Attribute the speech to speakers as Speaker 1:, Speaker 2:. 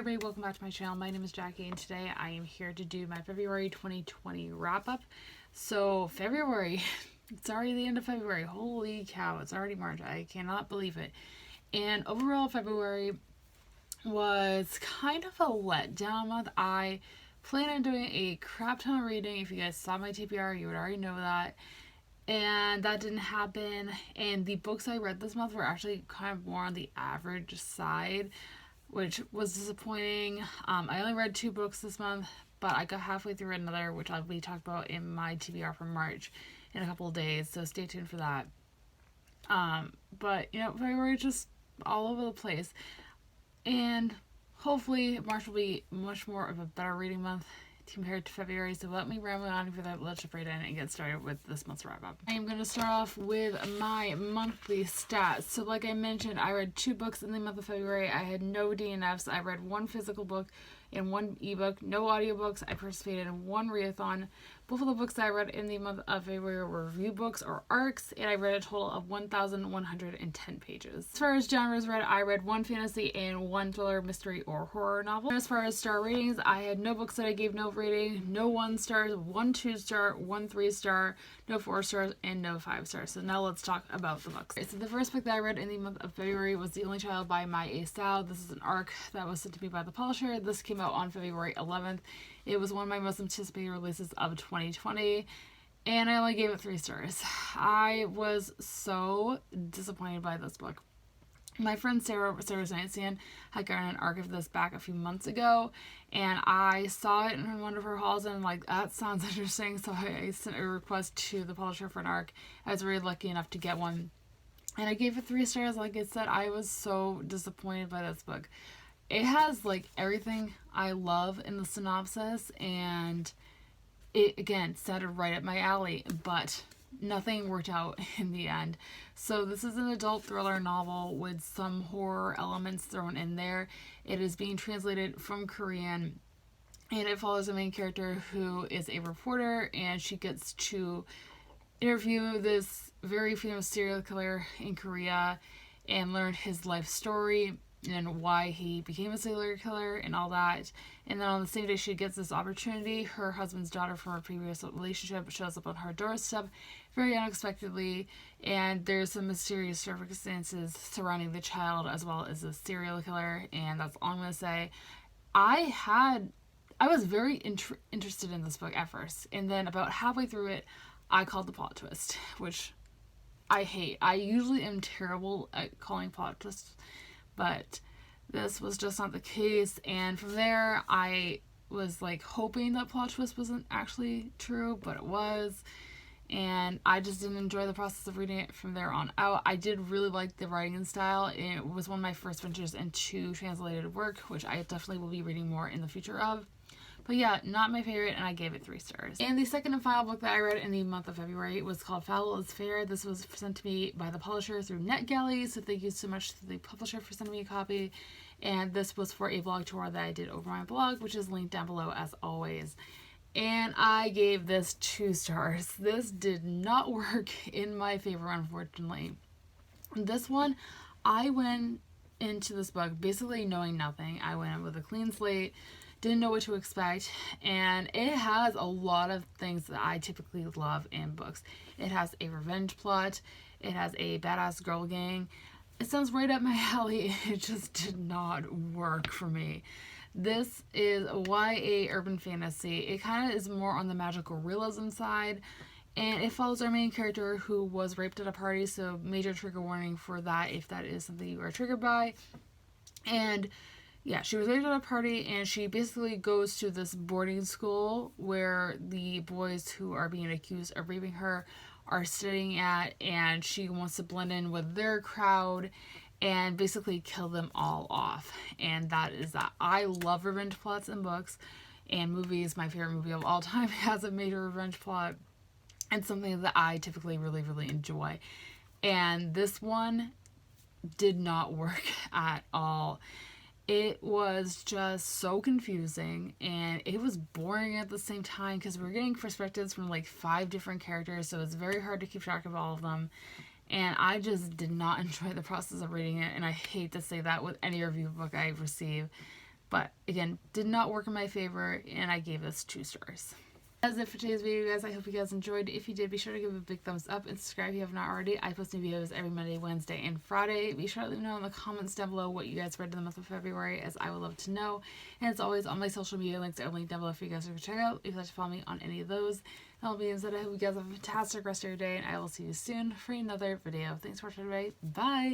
Speaker 1: everybody, welcome back to my channel. My name is Jackie and today I am here to do my February 2020 wrap up. So February, it's already the end of February. Holy cow, it's already March. I cannot believe it. And overall February was kind of a letdown month. I plan on doing a crap ton of reading. If you guys saw my TBR, you would already know that. And that didn't happen. And the books I read this month were actually kind of more on the average side, which was disappointing. I only read 2 books this month, but I got halfway through another, which I'll be talking about in my TBR for March in a couple of days, so stay tuned for that. But, you know, February just all over the place. And hopefully March will be much more of a better reading month compared to February, so let me ramble on for that. Let's jump right in and get started with this month's wrap up. I am going to start off with my monthly stats. So like I mentioned, I read 2 books in the month of February. I had no DNFs. I read 1 physical book and 1 ebook, no audiobooks. I participated in 1 readathon. Both of the books I read in the month of February were review books or arcs, and I read a total of 1,110 pages. As far as genres read, I read 1 fantasy and 1 thriller, mystery, or horror novel. As far as star ratings, I had no books that I gave no rating, no 1 stars, 1 2-star, 1 3-star, no 4 stars, and no 5 stars. So now let's talk about the books. So the first book that I read in the month of February was The Only Child by Mai A. Sao. This is an arc that was sent to me by the publisher. This came out on February 11th. It was one of my most anticipated releases of 2020, and I only gave it 3 stars. I was so disappointed by this book. My friend Sarah's Nightstand had gotten an arc of this back a few months ago, and I saw it in one of her hauls, and I'm like, that sounds interesting, so I sent a request to the publisher for an arc. I was really lucky enough to get one, and I gave it 3 stars. Like I said, I was so disappointed by this book. It has like everything I love in the synopsis, and it again sounded right up my alley, but nothing worked out in the end. So this is an adult thriller novel with some horror elements thrown in there. It is being translated from Korean, and it follows a main character who is a reporter, and she gets to interview this very famous serial killer in Korea and learn his life story and why he became a serial killer and all that. And then on the same day she gets this opportunity, her husband's daughter from a previous relationship shows up on her doorstep very unexpectedly, and there's some mysterious circumstances surrounding the child as well as the serial killer, and that's all I'm going to say. I was very interested in this book at first, and then about halfway through it I called the plot twist, which I hate. I usually am terrible at calling plot twists, but this was just not the case. And from there, I was like hoping that plot twist wasn't actually true, but it was. And I just didn't enjoy the process of reading it from there on out. I did really like the writing and style. And it was one of my first ventures into translated work, which I definitely will be reading more in the future of. But yeah, not my favorite, and I gave it 3 stars. And the second and final book that I read in the month of February was called Foul is Fair. This was sent to me by the publisher through NetGalley, so thank you so much to the publisher for sending me a copy. And this was for a blog tour that I did over my blog, which is linked down below as always. And I gave this 2 stars. This did not work in my favor, unfortunately. This one, I went into this book basically knowing nothing. I went in with a clean slate, didn't know what to expect, and it has a lot of things that I typically love in books. It has a revenge plot, it has a badass girl gang. It sounds right up my alley. It just did not work for me. This is YA urban fantasy. It kind of is more on the magical realism side, and it follows our main character who was raped at a party, so major trigger warning for that if that is something you are triggered by. And yeah, she was raped at a party, and she basically goes to this boarding school where the boys who are being accused of raping her are studying at, and she wants to blend in with their crowd and basically kill them all off. And that is that. I love revenge plots in books and movies. My favorite movie of all time has a major revenge plot, and something that I typically really, really enjoy. And this one did not work at all. It was just so confusing, and it was boring at the same time because we're getting perspectives from like 5 different characters, so it's very hard to keep track of all of them. And I just did not enjoy the process of reading it, and I hate to say that with any review book I receive. But again, did not work in my favor, and I gave this 2 stars. That's it for today's video, guys. I hope you guys enjoyed. If you did, be sure to give it a big thumbs up and subscribe if you have not already. I post new videos every Monday, Wednesday, and Friday. Be sure to let me know in the comments down below what you guys read in the month of February, as I would love to know. And as always, all my social media links are linked down below for you guys to check out if you'd like to follow me on any of those. And all being said, I hope you guys have a fantastic rest of your day, and I will see you soon for another video. Thanks for watching, everybody. Bye!